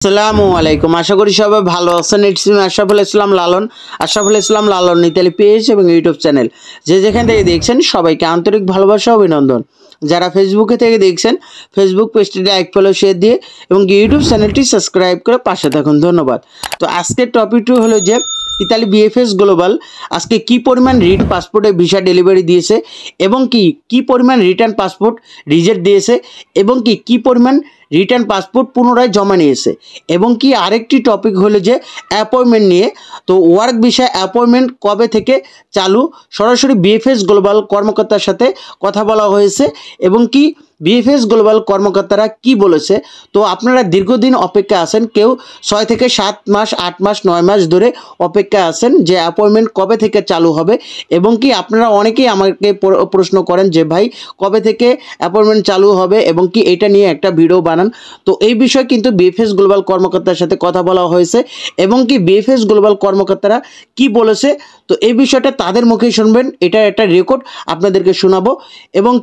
আসসালামু আলাইকুম। আশা করি সবাই ভালো আছেন। It's me Ashraful Islam Lalon, Ashraful Islam Lalon Italy page এবং ইউটিউব চ্যানেল যে যেখান থেকে দেখছেন সবাইকে আন্তরিক ভালোবাসা অভিনন্দন। যারা ফেসবুকে থেকে দেখছেন ফেসবুক পেজটি লাইক ফলো শেয়ার দিয়ে এবং ইউটিউব চ্যানেলটি সাবস্ক্রাইব করে পাশে থাকুন, ধন্যবাদ। তো আজকের টপিকটি হলো যে ইতালি বিএফএস গ্লোবাল আজকে কি পরিমাণ রিট পাসপোর্টে ভিসা ডেলিভারি দিয়েছে এবং কি পরিমাণ রিটার্ন পাসপোর্ট রিজেক্ট দিয়েছে এবং কি পরিমাণ রিটার্ন পাসপোর্ট পুনরায় জমা নিয়েছে এবং আরেকটি টপিক হলো যে অ্যাপয়েন্টমেন্ট নিয়ে। তো ওয়ার্ক ভিসা অ্যাপয়েন্টমেন্ট কবে থেকে চালু, সরাসরি বিএফএস গ্লোবাল কর্মকর্তার সাথে কথা বলা হয়েছে এবং বিএফএস গ্লোবাল কর্মকর্তারা কি বলেছে। তো আপনারা দীর্ঘদিন অপেক্ষা আছেন, কেউ 6 থেকে 7 মাস 8 মাস 9 মাস ধরে অপেক্ষা আছেন যে অ্যাপয়েন্টমেন্ট কবে থেকে চালু হবে এবং আপনারা অনেকেই আমাকে প্রশ্ন করেন যে ভাই কবে থেকে অ্যাপয়েন্টমেন্ট চালু হবে এবং এটা নিয়ে একটা ভিডিও বানান। তো এই বিষয়ে কিন্তু বিএফএস গ্লোবাল কর্মকর্তার সাথে কথা বলা হয়েছে এবং বিএফএস গ্লোবাল কর্মকর্তারা কি বলেছে, তো এই বিষয়টা তাদের মুখেই শুনবেন। এটা একটা রেকর্ড আপনাদেরকে শোনাবো এবং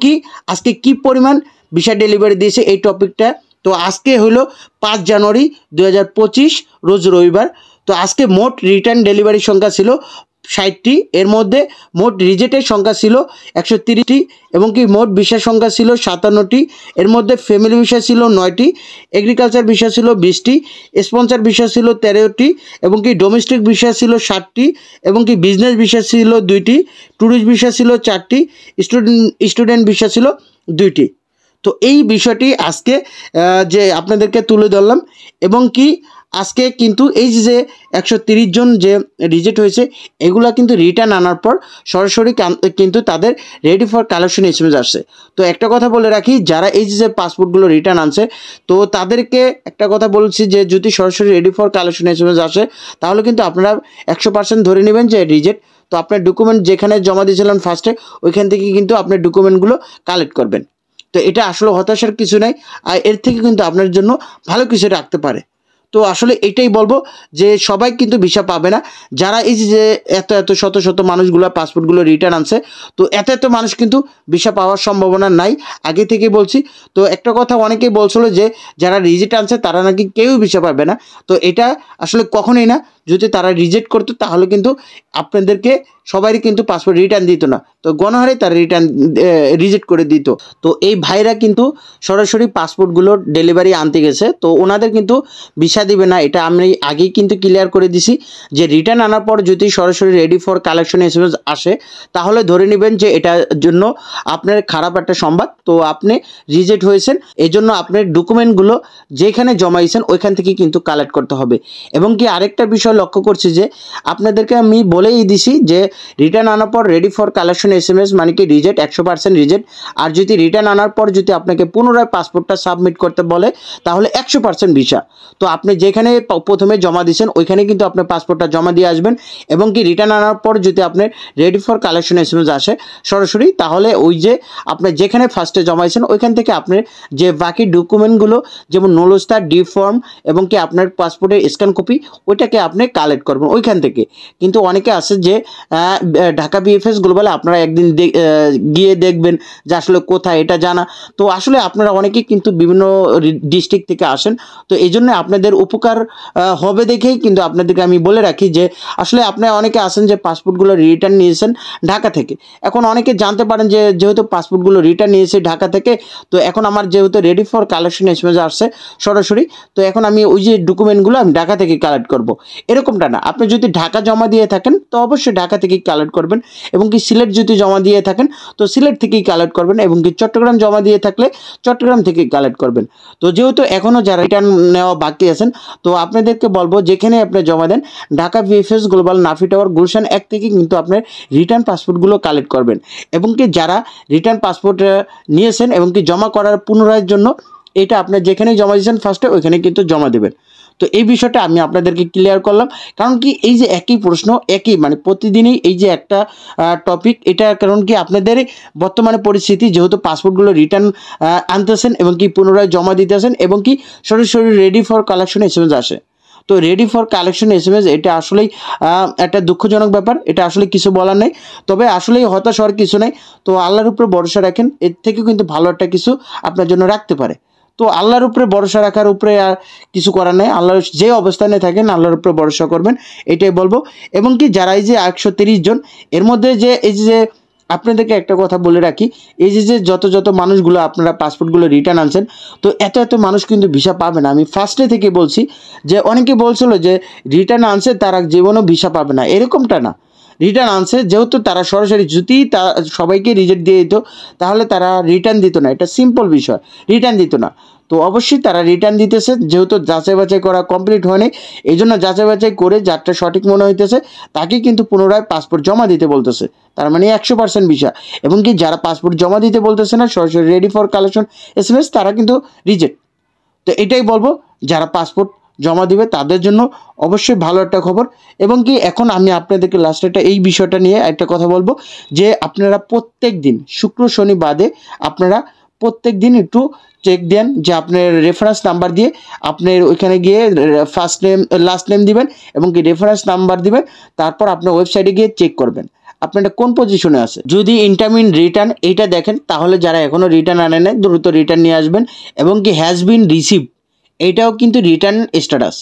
আজকে কি পরিমাণ ভিসা ডেলিভারি দিয়েছে এই টপিকটা। তো আজকে হলো 5 জানুয়ারি 2025 রোজ রবিবার। তো আজকে মোট রিটার্ন ডেলিভারি সংখ্যা ছিল 60টি, এর মধ্যে মোট রিজেক্টের সংখ্যা ছিল 130টি এবং মোট ভিসা সংখ্যা ছিল 57টি। এর মধ্যে ফ্যামিলি ভিসা ছিল 9টি, এগ্রিকালচার ভিসা ছিল 20টি, স্পন্সর ভিসা ছিল 13টি এবং ডোমেস্টিক ভিসা ছিল 60টি এবং বিজনেস ভিসা ছিল 2টি, ট্যুরিস্ট ভিসা ছিল 4টি, স্টুডেন্ট ভিসা ছিল 2টি। তো এই বিষয়টি আজকে যে আপনাদেরকে তুলে ধরলাম এবং আজকে কিন্তু এই যে 130 জন যে রিজেক্ট হয়েছে এগুলা কিন্তু রিটার্ন আনার পর সরাসরি কিন্তু তাদের রেডি ফর কালেকশন এসএমএস আসছে। তো একটা কথা বলে রাখি, যারা এই যে পাসপোর্টগুলো রিটার্ন আনছে তো তাদেরকে একটা কথা বলছি যে যদি সরাসরি রেডি ফর কালেকশন এসএমএস আসে তাহলে কিন্তু আপনারা 100% ধরে নেবেন যে রিজেক্ট। তো আপনার ডকুমেন্ট যেখানে জমা দিয়েছিলেন ফার্স্টে ওইখান থেকে কিন্তু আপনার ডকুমেন্টগুলো কালেক্ট করবেন। তো এটা আসলে হতাশার কিছু নাই, আর এর থেকে কিন্তু আপনার জন্য ভালো কিছু রাখতে পারে। তো আসলে এটাই বলবো যে সবাই কিন্তু ভিসা পাবে না। যারা এই যে এত শত মানুষগুলো পাসপোর্টগুলো রিটার্ন আনছে তো এত মানুষ কিন্তু ভিসা পাওয়ার সম্ভাবনা নাই, আগে থেকে বলছি। তো একটা কথা অনেকেই বলছিল যে যারা রিজেক্ট আনছে তারা নাকি কেউই ভিসা পাবে না। তো এটা আসলে কখনোই না। যদি তারা রিজেক্ট করতো তাহলে কিন্তু আপনাদেরকে সবারই কিন্তু পাসপোর্ট রিটার্ন দিত না, তো গণহারে তারা রিজেক্ট করে দিত। তো এই ভাইরা কিন্তু সরাসরি পাসপোর্টগুলো ডেলিভারি আনতে গেছে, তো ওনাদের কিন্তু ভিসা দিবে না, এটা আমি আগেই কিন্তু ক্লিয়ার করে দিছি যে রিটার্ন আনার পর যদি সরাসরি রেডি ফর কালেকশন এসএমএস আসে তাহলে ধরে নেবেন যে এটার জন্য আপনার খারাপ একটা সংবাদ। তো আপনি রিজেক্ট হয়েছেন, এই জন্য আপনার ডকুমেন্টগুলো যেখানে জমাইছেন ওইখান থেকে কিন্তু কালেক্ট করতে হবে। এবং আরেকটা বিষয় লক্ষ্য করছি যে আপনাদেরকে আমি বলেই দিছি যে রিটার্ন আনার পর রেডি ফর কালেকশন এসএমএস মানে রিজেক্ট, 100% রিজেক্ট। আর যদি রিটার্ন আনার পর যদি আপনাকে পুনরায় পাসপোর্টটা সাবমিট করতে বলে তাহলে 100% ভিসা। তো আপনি যেখানে প্রথমে জমা দিয়েছেন ওইখানে কিন্তু আপনার পাসপোর্টটা জমা দিয়ে আসবেন এবং রিটার্ন আনার পর যদি আপনার রেডি ফর কালেকশন এসএমএস আসে সরাসরি, তাহলে ওই যে আপনি যেখানে ফার্স্টে জমাইছেন ওইখান থেকে আপনার যে বাকি ডকুমেন্টগুলো যেমন নুলস্তার ডি ফর্ম এবং আপনার পাসপোর্টের স্ক্যান কপি ওইটাকে আপনি কালেক্ট করবেন ওইখান থেকে। কিন্তু অনেকে আছে যে ঢাকা বিএফএস গ্লোবালে আপনারা একদিন গিয়ে দেখবেন যে আসলে কোথায় এটা জানা। তো আসলে আপনারা অনেকেই কিন্তু বিভিন্ন ডিস্ট্রিক্ট থেকে আসেন, তো এই জন্য আপনাদের উপকার হবে দেখেই কিন্তু আপনাদেরকে আমি বলে রাখি যে আসলে আপনারা অনেকে আছেন যে পাসপোর্টগুলো রিটার্ন নিয়েছেন ঢাকা থেকে। এখন অনেকে জানতে পারেন যে যেহেতু পাসপোর্টগুলো রিটার্ন নিয়েছে ঢাকা থেকে, তো এখন আমার যেহেতু রেডি ফর কালেকশন এসএমএস আসছে সরাসরি, তো এখন আমি ওই যে ডকুমেন্টগুলো আমি ঢাকা থেকে কালেক্ট করব, এরকমটা না। আপনি যদি ঢাকা জমা দিয়ে থাকেন তো অবশ্যই ঢাকা থেকেই কালেক্ট করবেন এবং সিলেট যদি জমা দিয়ে থাকেন তো সিলেট থেকেই কালেক্ট করবেন এবং চট্টগ্রাম জমা দিয়ে থাকলে চট্টগ্রাম থেকেই কালেক্ট করবেন। তো যেহেতু এখনও যারা রিটার্ন নেওয়া বাকি আছেন তো আপনাদেরকে বলবো যেখানে আপনি জমা দেন Dhaka BFS global Nafi tower Gulshan 1 থেকে কিন্তু আপনার রিটার্ন পাসপোর্টগুলো কালেক্ট করবেন এবং যারা রিটার্ন পাসপোর্ট নিয়েছেন এবং জমা করার পুনরায়ের জন্য এটা আপনার যেখানেই জমা দিয়েছেন ফার্স্টে ওইখানে কিন্তু জমা দেবেন। তো এই বিষয়টা আমি আপনাদেরকে ক্লিয়ার করলাম, কারণ এই যে একই প্রশ্ন একই মানে প্রতিদিনই এই যে একটা টপিক, এটা কারণ আপনাদের বর্তমানে পরিস্থিতি যেহেতু পাসপোর্টগুলো রিটার্ন আনতেছেন এবং পুনরায় জমা দিতেছেন এবং সরাসরি রেডি ফর কালেকশন এসএমএস আসে। তো রেডি ফর কালেকশন এসএমএস এটা আসলেই একটা দুঃখজনক ব্যাপার, এটা আসলে কিছু বলার নেই। তবে আসলেই হতাশ হওয়ার কিছু নেই। তো আল্লাহর উপর ভরসা রাখেন, এর থেকে কিন্তু ভালো একটা কিছু আপনার জন্য রাখতে পারে। তো আল্লাহর উপরে ভরসা রাখার উপরে আর কিছু করার নেই। আল্লাহর যে অবস্থানে থাকেন আল্লাহর উপরে ভরসা করবেন, এটাই বলবো। এবং কি যারা এই যে 130 জন, এর মধ্যে যে এই যে আপনাদেরকে একটা কথা বলে রাখি, এই যে যত মানুষগুলো আপনারা পাসপোর্টগুলো রিটার্ন আনছেন, তো এত মানুষ কিন্তু ভিসা পাবে না। আমি ফার্স্টে থেকে বলছি যে অনেকে বলছিল যে রিটার্ন আনছে তারা জীবনও ভিসা পাবে না, এরকমটা না। রিটার্ন আনছে যেহেতু তারা সরাসরি যদি সবাইকে রিজেক্ট দিয়ে দিত তাহলে তারা রিটার্ন দিত না, এটা সিম্পল বিষয়, রিটার্ন দিত না। তো অবশ্যই তারা রিটার্ন দিতেছে, যেহেতু যাচাই বাছাই করা কমপ্লিট হয়নি, এই জন্য যাচাই বাছাই করে যারটা সঠিক মনে হইতেছে তাকে কিন্তু পুনরায় পাসপোর্ট জমা দিতে বলতেছে। তার মানে 100% ভিসা। এবং কি যারা পাসপোর্ট জমা দিতে বলতেছে না, সরাসরি রেডি ফর কালেকশন SMS, তারা কিন্তু রিজেক্ট। তো এটাই বলবো, যারা পাসপোর্ট জমা দিবে তাদের জন্য অবশ্যই ভালো একটা খবর। এবং কি এখন আমি আপনাদেরকে লাস্টে এই বিষয়টা নিয়ে একটা কথা বলবো, যে আপনারা প্রত্যেক দিন শুক্র শনি বাদে আপনারা প্রত্যেক দিন একটু চেক দেন, যে আপনার রেফারেন্স নাম্বার দিয়ে আপনার ওইখানে গিয়ে ফার্স্ট নেম লাস্ট নেম দিবেন এবং কি রেফারেন্স নাম্বার দিবেন, তারপর আপনার ওয়েবসাইটে গিয়ে চেক করবেন আপনারা কোন পজিশনে আছে। যদি ইনকামিং রিটার্ন এইটা দেখেন, তাহলে যারা এখনও রিটার্ন আনে নাই দ্রুত রিটার্ন নিয়ে আসবেন। এবং কি হ্যাজ বিন রিসিভ, এইটাও কিন্তু রিটার্ন স্ট্যাটাস।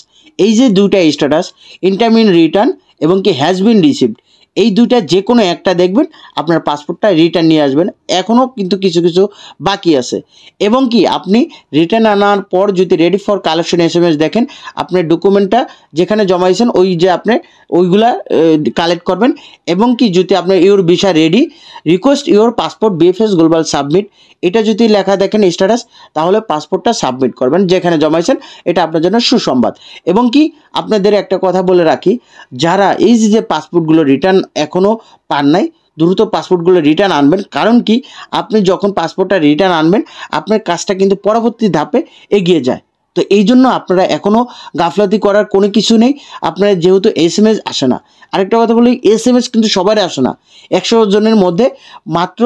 এই যে দুইটা স্ট্যাটাস, ইনকামিং রিটার্ন এবং কি হ্যাজ বিন রিসিভড, এই দুইটা যে কোনো একটা দেখবেন, আপনার পাসপোর্টটা রিটার্ন নিয়ে আসবেন। এখনও কিন্তু কিছু বাকি আছে। এবং কি আপনি রিটার্ন আনার পর যদি রেডি ফর কালেকশন SMS দেখেন, আপনার ডকুমেন্টটা যেখানে জমাইছেন ওই যে আপনি ওইগুলা কালেক্ট করবেন। এবং কি যদি আপনার your visa ready, request your passport BFS global submit, এটা যদি লেখা দেখেন স্ট্যাটাস, তাহলে পাসপোর্টটা সাবমিট করবেন যেখানে জমাইছেন, এটা আপনার জন্য সুসংবাদ। এবং কি আপনাদের একটা কথা বলে রাখি, যারা এই যে পাসপোর্টগুলো রিটার্ন এখনও পান নাই, দ্রুত পাসপোর্টগুলো রিটার্ন আনবেন। কারণ কি আপনি যখন পাসপোর্টটা রিটার্ন আনবেন, আপনার কাজটা কিন্তু পরবর্তী ধাপে এগিয়ে যায়। তো এই জন্য আপনারা এখনও গাফলাতি করার কোনো কিছু নেই। আপনারা যেহেতু SMS আসে না, আরেকটা কথা বলি, SMS কিন্তু সবারই আসে না। 100 জনের মধ্যে মাত্র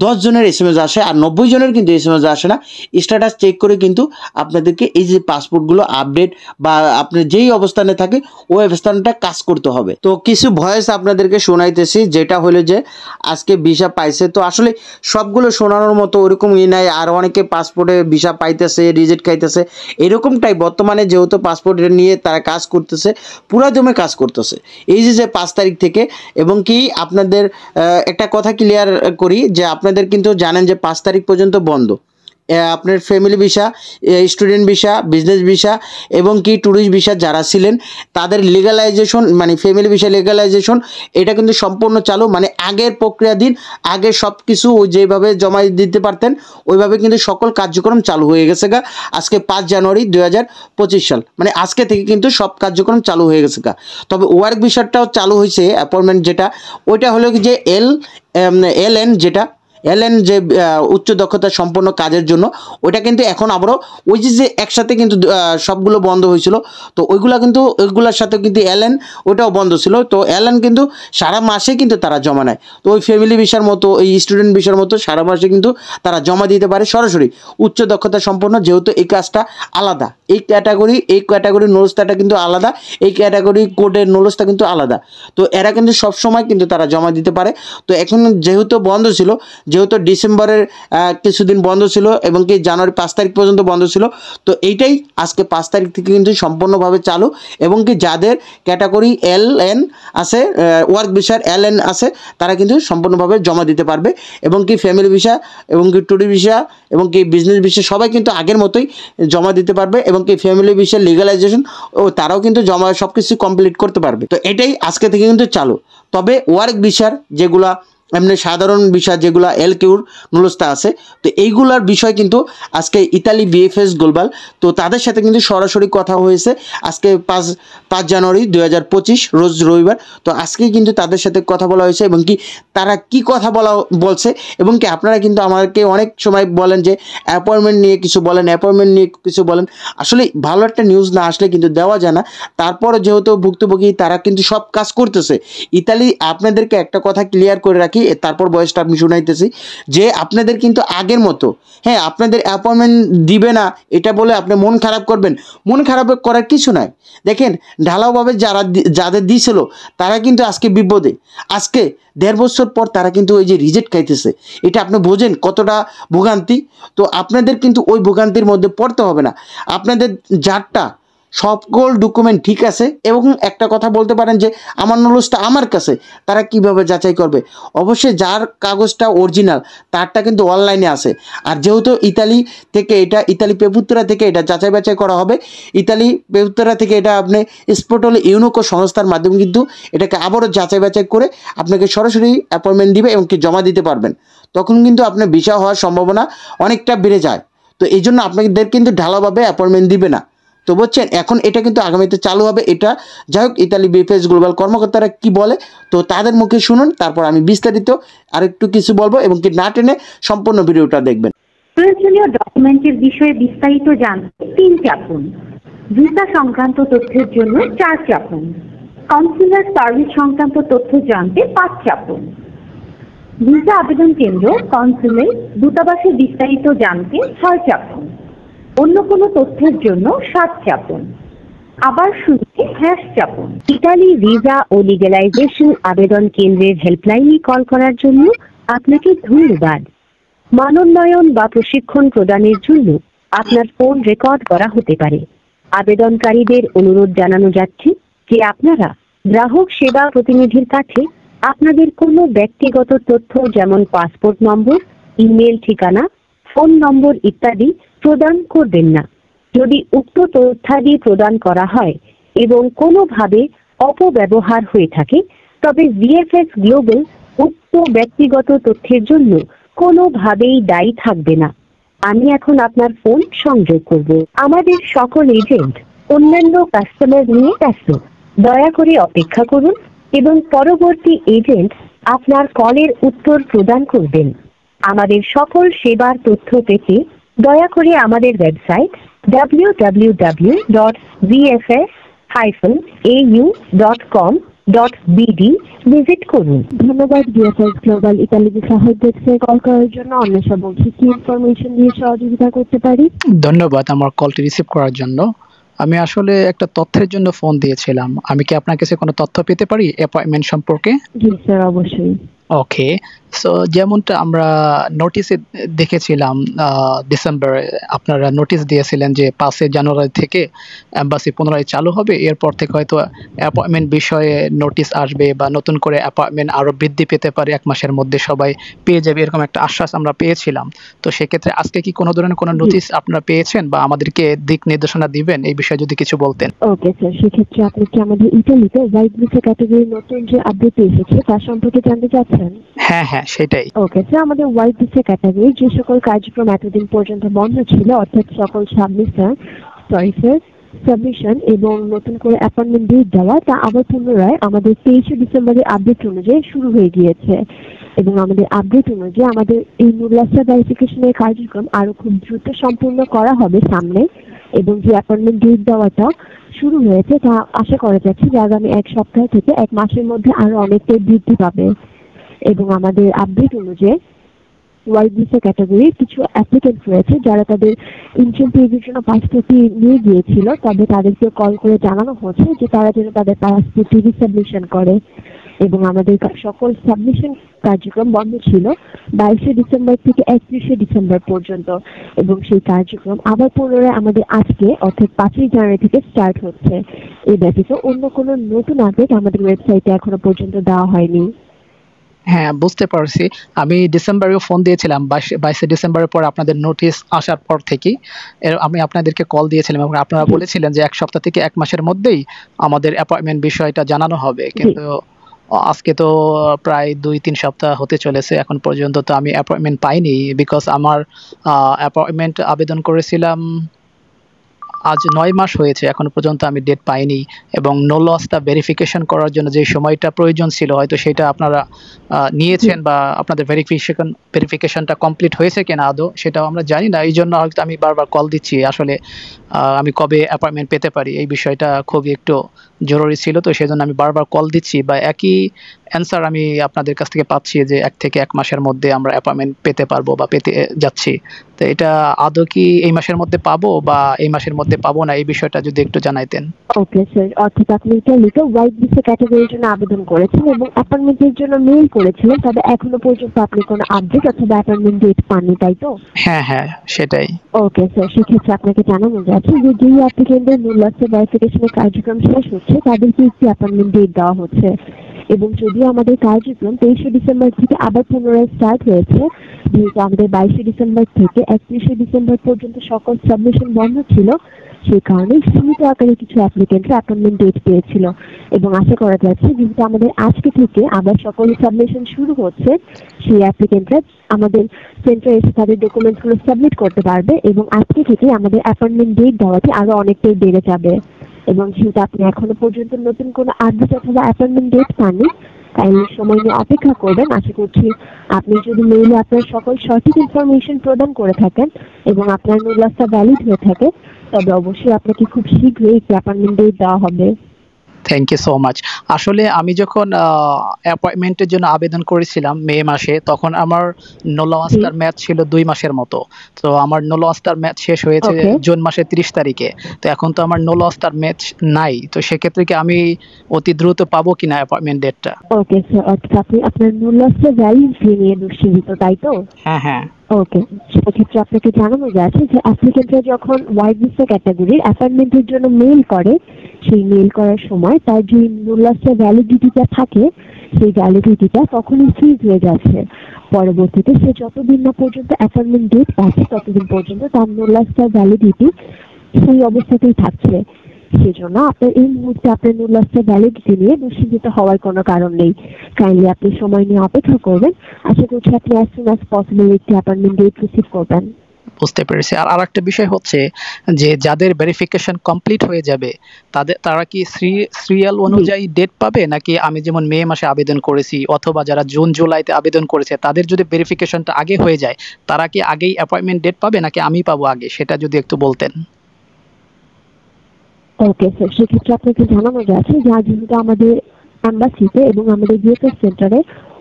10 জনের SMS আসে, আর 90 জনের কিন্তু SMS আসে না। স্ট্যাটাস চেক করে কিন্তু আপনাদেরকে এই যে পাসপোর্টগুলো আপডেট বা আপনি যেই অবস্থানে থাকে ওই অবস্থানটা কাজ করতে হবে। তো কিছু ভয়েস আপনাদেরকে শোনাইতেছি, যেটা হলো যে আজকে ভিসা পাইছে। তো আসলে সবগুলো শোনানোর মতো ওরকমই নাই, আর অনেকে পাসপোর্টে ভিসা পাইতেছে, রিজেক্ট খাইতেছে, এরকমটাই বর্তমানে যেহেতু পাসপোর্ট নিয়ে তারা কাজ করতেছে, পুরা দমে কাজ করতেছে। এই যে 5 তারিখ থেকে। এবং কি আপনাদের একটা কথা ক্লিয়ার করি, যে আপনাদের কিন্তু জানেন যে 5 তারিখ পর্যন্ত বন্ধ আপনার family visa, student visa, business visa এবং কি ট্যুরিস্ট ভিসা যারা ছিলেন তাদের লিগালাইজেশন, মানে ফ্যামিলি ভিসা লিগালাইজেশন, এটা কিন্তু সম্পূর্ণ চালু। মানে আগের প্রক্রিয়াধীন, আগে সব কিছু যেভাবে জমা দিতে পারতেন ওইভাবে কিন্তু সকল কার্যক্রম চালু হয়ে গেছে গা। আজকে 5 জানুয়ারি 2025 সাল, মানে আজকে থেকে কিন্তু সব কার্যক্রম চালু হয়ে গেছে গা। তবে ওয়ার্ক ভিসাটাও চালু হয়েছে, অ্যাপয়েন্টমেন্ট যেটা, ওইটা হলো যে LN, যেটা LN যে উচ্চ দক্ষতা সম্পন্ন কাজের জন্য, ওইটা কিন্তু এখন আবারও ওই যে একসাথে কিন্তু সবগুলো বন্ধ হয়েছিল, তো ওইগুলোর সাথে কিন্তু LN ওটাও বন্ধ ছিল। তো LN কিন্তু সারা মাসে কিন্তু তারা জমা নেয়। তো ওই ফ্যামিলি ভিসার মতো, এই স্টুডেন্ট ভিসার মতো সারা মাসে কিন্তু তারা জমা দিতে পারে সরাসরি। উচ্চ দক্ষতা সম্পন্ন, যেহেতু এই কাজটা আলাদা, এই ক্যাটাগরির নলেজটা কিন্তু আলাদা, এই ক্যাটাগরি কোডের নলেজটা কিন্তু আলাদা। তো এরা কিন্তু সবসময় কিন্তু তারা জমা দিতে পারে। তো এখন যেহেতু বন্ধ ছিল, যেহেতু ডিসেম্বরের কিছুদিন বন্ধ ছিল এবং কি জানুয়ারি 5 তারিখ পর্যন্ত বন্ধ ছিল, তো এইটাই আজকে 5 তারিখ থেকে কিন্তু সম্পূর্ণভাবে চালু। এবং কি যাদের ক্যাটাগরি LN আছে, ওয়ার্ক ভিসার LN আছে, তারা কিন্তু সম্পূর্ণভাবে জমা দিতে পারবে। এবং কি ফ্যামিলি ভিসা এবং কি ট্যুরিস্ট ভিসা এবং কি বিজনেস ভিসা সবাই কিন্তু আগের মতোই জমা দিতে পারবে। এবং কি ফ্যামিলি ভিসা লিগালাইজেশন তারাও কিন্তু জমা সব কিছু কমপ্লিট করতে পারবে। তো এটাই আজকে থেকে কিন্তু চালু। তবে ওয়ার্ক ভিসার যেগুলা এমনি সাধারণ বিষয় যেগুলো LQর নুলস্তা আছে, তো এইগুলার বিষয় কিন্তু আজকে ইতালি BFS গ্লোবাল, তো তাদের সাথে কিন্তু সরাসরি কথা হয়েছে আজকে 5 জানুয়ারি 2025 রোজ রবিবার। তো আজকে কিন্তু তাদের সাথে কথা বলা হয়েছে এবং কি তারা কি কথা বলছে। এবং কি আপনারা কিন্তু আমাকে অনেক সময় বলেন যে অ্যাপয়েন্টমেন্ট নিয়ে কিছু বলেন, আসলে ভালো একটা নিউজ না আসলে কিন্তু দেওয়া যায় না। তারপরে যেহেতু ভুক্তভোগী তারা কিন্তু সব কাজ করতেছে। ইতালি, আপনাদেরকে একটা কথা ক্লিয়ার করে রাখি, রাখি, তারপর বয়সটা আমি শুনাইতেছি। যে আপনাদের কিন্তু আগের মতো, হ্যাঁ, আপনাদের অ্যাপয়েন্টমেন্ট দিবে না এটা বলে আপনি মন খারাপ করবেন, মন খারাপ করার কিছু নাই। দেখেন ঢালাওভাবে যাদের দিয়েছিল তারা কিন্তু আজকে বিপদে, আজকে 1.5 বছর পর তারা কিন্তু ওই যে রিজেক্ট খাইতেছে। এটা আপনি বোঝেন কতটা ভোগান্তি। তো আপনাদের কিন্তু ওই ভোগান্তির মধ্যে পড়তে হবে না। আপনাদের যারটা সকল ডকুমেন্ট ঠিক আছে, এবং একটা কথা বলতে পারেন যে আমার নলেজটা আমার কাছে, তারা কিভাবে যাচাই করবে? অবশ্যই যার কাগজটা অরিজিনাল তারটা কিন্তু অনলাইনে আছে। আর যেহেতু ইতালি পেপুত্রা থেকে এটা যাচাই বাছাই করা হবে, ইতালি পেপুত্রা থেকে এটা আপনি স্পোর্টলে ইউনোকো সংস্থার মাধ্যমে কিন্তু এটাকে আবারও যাচাই বাছাই করে আপনাকে সরাসরি অ্যাপয়েন্টমেন্ট দিবে এবং কি জমা দিতে পারবেন। তখন কিন্তু আপনার ভিসা হওয়ার সম্ভাবনা অনেকটা বেড়ে যায়। তো এই জন্য আপনাদের কিন্তু ঢালাওভাবে অ্যাপয়েন্টমেন্ট দিবে না। তো বুঝছেন, এখন এটা কিন্তু আগামীতে চালু হবে। এটা যাই হোক, ইতালি বিএফএস গ্লোবাল কর্মকর্তারা কি বলে তো তাদের মুখে শুনুন, তারপর আমি বিস্তারিত আরেকটু কিছু বলবো, এবং কি না টেনে সম্পূর্ণ ভিডিওটা দেখবেন। প্রয়োজনীয় ডকুমেন্টের বিষয়ে বিস্তারিত জানতে 3 চাপুন, ভিসা সংক্রান্ত তথ্যের জন্য 4 চাপুন, কনসুলার সার্ভিস সংক্রান্ত তথ্য জানতে 5 চাপুন, ভিসা আবেদন কেন্দ্র, কনসুলেট, দূতাবাসের বিস্তারিত জানতে 6 চাপুন, অন্য কোনো তথ্যের জন্য 7 চাপুন। আবার শুরুতে চাপুন। ইতালি ভিসা ও লিগ্যালাইজেশন আবেদন কেন্দ্রের হেল্পলাইনে কল করার জন্য আপনাকে ধন্যবাদ। মানোন্নয়ন বা প্রশিক্ষণ প্রদানের জন্য আপনার ফোন রেকর্ড করা হতে পারে। আবেদনকারীদের অনুরোধ জানানো যাচ্ছে যে আপনারা গ্রাহক সেবা প্রতিনিধির কাছে আপনাদের কোনো ব্যক্তিগত তথ্য যেমন পাসপোর্ট নম্বর, ইমেল ঠিকানা, ফোন নম্বর ইত্যাদি প্রদান করবেন না। যদি উক্ত তথ্যাদি প্রদান করা হয় এবং কোনোভাবে অপব্যবহার হয়ে থাকে, তবে ভিএফএস গ্লোবাল উক্ত ব্যক্তিগত তথ্যের জন্য কোনোভাবেই দায়ী থাকবে না। আমি এখন আপনার ফোন সংযোগ করব। আমাদের সকল এজেন্ট অন্যান্য কাস্টমার নিয়ে ব্যস্ত। দয়া করে অপেক্ষা করুন এবং পরবর্তী এজেন্ট আপনার কলের উত্তর প্রদান করবেন। আমাদের সকল সেবার তথ্য পেতে দয়া করে আমাদের ওয়েবসাইট www.vfs-au.com.bd ভিজিট করুন। ধন্যবাদ VFS global Italy visa help ডেস্কে কল করার জন্য। অন্বেষা বলছি, কি ইনফরমেশন দিয়ে সহযোগিতা করতে পারি? ধন্যবাদ আমার কলটি রিসিভ করার জন্য। আমি আসলে একটা তথ্যের জন্য ফোন দিয়েছিলাম। আমি কি আপনার কাছে কোনো তথ্য পেতে পারি অ্যাপয়েন্টমেন্ট সম্পর্কে? জি স্যার, অবশ্যই। ওকে, সো যেমনটা আমরা নোটিশে দেখেছিলাম, ডিসেম্বরে আপনারা নোটিশ দিয়েছিলেন যে 5 জানুয়ারি থেকে এম্বাসি পুনরায় চালু হবে। এরপর থেকে হয়তো অ্যাপয়েন্টমেন্ট বিষয়ে নোটিশ আসবে বা নতুন করে অ্যাপয়েন্টমেন্ট আরও বৃদ্ধি পেতে পারে, 1 মাসের মধ্যে সবাই পেয়ে যাবে, এরকম একটা আশ্বাস আমরা পেয়েছিলাম। তো সেক্ষেত্রে আজকে কি কোনো ধরনের কোনো নোটিশ আপনারা পেয়েছেন বা আমাদেরকে দিক নির্দেশনা দিবেন এই বিষয়ে যদি কিছু বলতেন? ওকে স্যার, সেক্ষেত্রে আপনি কি আমাদের ইতালিতে হোয়াইট ভিসা ক্যাটাগরির নতুন যে আপডেট এসেছে তার সম্পর্কে জানতে চাচ্ছেন? হ্যাঁ সেটাই। ওকে স্যার, আমাদের হোয়াইট ভিসা ক্যাটাগরি যে সকল কার্যক্রম এতদিন পর্যন্ত বন্ধ ছিল, অর্থাৎ সকল সাবমিশন এবং নতুন করে অ্যাপয়েন্টমেন্ট ডেট দেওয়া, তা আবার পুনরায় আমাদের 23 ডিসেম্বরের আপডেট অনুযায়ী শুরু হয়ে গিয়েছে। এবং আমাদের আপডেট অনুযায়ী আমাদের এই নুলাসা ভেরিফিকেশনের কার্যক্রম আরো খুব দ্রুত সম্পূর্ণ করা হবে সামনে। এবং যে অ্যাপয়েন্টমেন্ট ডেট দেওয়াটা শুরু হয়েছে তা আশা করা যাচ্ছে যে আগামী 1 সপ্তাহ থেকে 1 মাসের মধ্যে আরো অনেকটাই বৃদ্ধি পাবে। এবং আমাদের আপডেট অনুযায়ী হোয়াইট ভিসা ক্যাটাগরির কিছু অ্যাপ্লিকেন্ট রয়েছে যারা তাদের ইনসেন্টিভের জন্য পাসপোর্টটি নিয়ে গিয়েছিল, তবে তাদেরকে কল করে জানানো হচ্ছে যে তারা যেন তাদের পাসপোর্টটি রিসাবমিশন করে। এবং আমাদের সকল সাবমিশন কার্যক্রম বন্ধ ছিল 22 ডিসেম্বর থেকে 31 ডিসেম্বর পর্যন্ত, এবং সেই কার্যক্রম আবার পুনরায় আমাদের আজকে অর্থাৎ 5 জানুয়ারি থেকে স্টার্ট হচ্ছে। এই ব্যতীত অন্য কোনো নতুন আপডেট আমাদের ওয়েবসাইটে এখনো পর্যন্ত দেওয়া হয়নি। হ্যাঁ, বুঝতে পারছি। আমি ডিসেম্বরেও ফোন দিয়েছিলাম, 22 ডিসেম্বরের পর আপনাদের নোটিশ আসার পর থেকেই আমি আপনাদেরকে কল দিয়েছিলাম এবং আপনারা বলেছিলেন যে 1 সপ্তাহ থেকে 1 মাসের মধ্যেই আমাদের অ্যাপয়েন্টমেন্ট বিষয়টা জানানো হবে। কিন্তু আজকে তো প্রায় 2-3 সপ্তাহ হতে চলেছে, এখন পর্যন্ত তো আমি অ্যাপয়েন্টমেন্ট পাইনি। বিকজ আমার অ্যাপয়েন্টমেন্ট আবেদন করেছিলাম আজ 9 মাস হয়েছে, এখনো পর্যন্ত আমি ডেট পাইনি। এবং নো লসটা ভেরিফিকেশন করার জন্য যে সময়টা প্রয়োজন ছিল হয়তো সেটা আপনারা নিয়েছেন বা আপনাদের ভেরিফিকেশনটা কমপ্লিট হয়েছে কিনা আদৌ সেটাও আমরা জানি না। এই জন্য হয়তো আমি বারবার কল দিচ্ছি। আসলে আমি কবে অ্যাপয়েন্টমেন্ট পেতে পারি এই বিষয়টা খুবই একটু জরুরি ছিল, তো সেজন্য আমি বারবার কল দিচ্ছি বা একই অ্যান্সার আমি আপনাদের কাছ থেকে পাচ্ছি যে 1 থেকে 1 মাসের মধ্যে আমরা অ্যাপয়েন্টমেন্ট পেতে পারবো বা পেতে যাচ্ছি। তো এটা আদৌ কি এই মাসের মধ্যে পাবো বা এই মাসের মধ্যে পাবো না, এই বিষয়টা যদি একটু জানাইতেন। ওকে স্যার, অর্থাৎ আপনি ইতালিতে হোয়াইট ভিসা ক্যাটাগরির জন্য আবেদন করেছেন এবং অ্যাপয়েন্টমেন্টের জন্য মেইল করেছিলেন, তবে এখনো পর্যন্ত আপনি কোনো আপডেট অথবা অ্যাপয়েন্টমেন্ট ডেট পাননি, তাই তো? হ্যাঁ, হ্যাঁ, সেটাই। ওকে স্যার, সেক্ষেত্রে আপনাকে জানানো যাচ্ছে যে যেই অ্যাপ্লিকেন্টের মূল লক্ষ্য ভেরিফিকেশনের কার্যক্রম শেষ হচ্ছে তাদেরকে একটি অ্যাপয়েন্টমেন্ট ডেট দেওয়া হচ্ছে। এবং যদিও আমাদের কার্যক্রম 23শে ডিসেম্বর থেকে আবার পুনরায় স্টার্ট হয়েছে, যেহেতু আমাদের 22শে ডিসেম্বর থেকে 31শে ডিসেম্বর পর্যন্ত সকল সাবমিশন বন্ধ ছিল, সেই কারণে সীমিত আকারে কিছু অ্যাপ্লিকেন্টরা অ্যাপয়েন্টমেন্ট ডেট পেয়েছিল। এবং আশা করা যাচ্ছে যেহেতু আমাদের আজকে থেকে আবার সকল সাবমিশন শুরু হচ্ছে, সেই অ্যাপ্লিকেন্টরা আমাদের সেন্টারে এসে তাদের ডকুমেন্টসগুলো সাবমিট করতে পারবে এবং আজকে থেকে আমাদের অ্যাপয়েন্টমেন্ট ডেট দেওয়াটি আরো অনেকটাই বেড়ে যাবে। এবং যেহেতু আপনি এখনো পর্যন্ত নতুন কোনো আপডেট অথবা অ্যাপয়েন্টমেন্ট ডেট পাননি, তাই সময় নিয়ে অপেক্ষা করবেন। আশা করছি আপনি যদি মেইলে আপনার সকল সঠিক ইনফরমেশন প্রদান করে থাকেন এবং আপনার নুডলাসটা ভ্যালিড হয়ে থাকে, তবে অবশ্যই আপনাকে খুব শীঘ্রই একটি অ্যাপয়েন্টমেন্ট ডেট দেওয়া হবে। Thank you so much. আসলে আমি যখন অ্যাপয়েন্টমেন্টের জন্য আবেদন করেছিলাম মে মাসে, তখন আমার নোলওয়াস্টার ম্যাচ ছিল 2 মাসের মতো। তো আমার নোলওয়াস্টার ম্যাচ শেষ হয়েছে Okay. জুন মাসের 30 তারিখে। তো এখন তো আমার নোলওয়াস্টার ম্যাচ নাই, তো সেক্ষেত্রে কি আমি অতি দ্রুত পাবো কিনা অ্যাপয়েন্টমেন্ট ডেটটা? ওকে স্যার, অর্থাৎ আপনি আপনার নুডলাসটা ভ্যালিডি নিয়ে দুশ্চিন্তিত, তাই তো? হ্যাঁ, হ্যাঁ। ওকে, সেক্ষেত্রে আপনাকে জানানো যাচ্ছে যে অ্যাপ্লিকেন্টরা যখন হোয়াইট ভিসা ক্যাটাগরির অ্যাপয়েন্টমেন্টের জন্য মেইল করে, সেই মেইল করার সময় তার যে নুডলাসের ভ্যালিডিটিটা থাকে, সেই ভ্যালিডিটিটা তখনই ফ্রিজ হয়ে যাচ্ছে। পরবর্তীতে সে যতদিন না পর্যন্ত অ্যাপয়েন্টমেন্ট ডেট পাচ্ছে ততদিন পর্যন্ত তার নুডলাসটার ভ্যালিডিটি সেই অবস্থাতেই থাকছে। সেজন্য আপনার এই মুহূর্তে আপনার নুডলাসের ভ্যালিডিটি নিয়ে দুশ্চিন্তিত হওয়ার কোনো কারণ নেই। কাইন্ডলি আপনি সময় নিয়ে অপেক্ষা করবেন। আশা করছি আপনি অ্যাজ সুন অ্যাজ পসিবল একটি অ্যাপয়েন্টমেন্ট ডেট রিসিভ করবেন। বুঝতে পেরেছি। আর আরেকটা বিষয় হচ্ছে যে যাদের ভেরিফিকেশন কমপ্লিট হয়ে যাবে তারা কি সিরিয়াল অনুযায়ী ডেট পাবে, নাকি আমি যেমন মে মাসে আবেদন করেছি অথবা যারা জুন জুলাইতে আবেদন করেছে তাদের যদি ভেরিফিকেশনটা আগে হয়ে যায়, তারা কি আগেই অ্যাপয়েন্টমেন্ট ডেট পাবে নাকি আমি পাবো আগে, সেটা যদি একটু বলতেন। ওকে স্যার, সেক্ষেত্রে আপনাকে জানানো যাচ্ছে যে যেহেতু আমাদের অ্যাম্বাসিতে এবং আমাদের বিএফএস সেন্টারে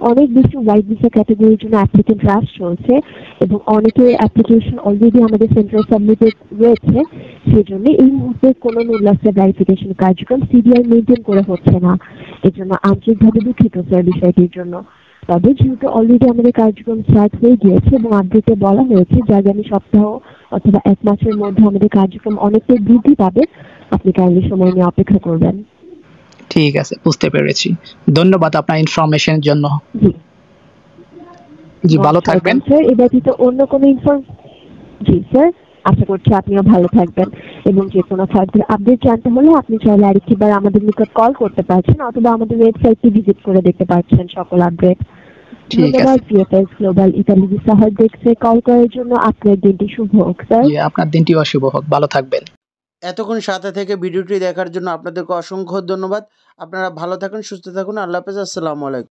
অনেক বেশি হোয়াইট ভিসা ক্যাটাগরির জন্য অ্যাপ্লিকেন্ট রাশ চলছে এবং অনেকের অ্যাপ্লিকেশন অলরেডি আমাদের সেন্টারে সাবমিটেড রয়েছে, সেজন্য এই মুহূর্তে কোনো নুডলাসের ভেরিফিকেশন কার্যক্রম সিরিয়াল মেনটেন করে হচ্ছে না। এর জন্য আন্তরিকভাবে দুঃখিত স্যার বিষয়টির জন্য। তবে যেহেতু অলরেডি আমাদের কার্যক্রম স্টার্ট হয়ে গিয়েছে এবং আপডেটে বলা হয়েছে যে আগামী সপ্তাহ অথবা 1 মাসের মধ্যে আমাদের কার্যক্রম অনেকটাই বৃদ্ধি পাবে, আপনি কাইন্ডলি সময় নিয়ে অপেক্ষা করবেন। ঠিক আছে, বুঝতে পেরেছি। ধন্যবাদ আপনার ইনফরমেশনের জন্য। জি জি, ভালো থাকবেন। স্যার। এ ব্যতীত অন্য কোনো জি স্যার, আশা করছি আপনিও ভালো থাকবেন এবং যে কোনো ফার্দার আপডেট জানতে হলে আপনি চাইলে আরেকটিবার আমাদের নিকট কল করতে পারছেন অথবা আমাদের ওয়েবসাইটটি ভিজিট করে দেখতে পাচ্ছেন সকল আপডেট। ঠিক আছে। ধন্যবাদ BFS global Italy visa help ডেস্কে কল করার জন্য। আপনার দিনটি শুভ হোক স্যার। জি, আপনার দিনটি অশুভ হোক। ভালো থাকবেন। এতক্ষণ সাথে থেকে ভিডিওটি দেখার জন্য আপনাদেরকে অসংখ্য ধন্যবাদ। আপনারা ভালো থাকুন, সুস্থ থাকুন। আল্লাহ হাফেজ। আসসালামু আলাইকুম।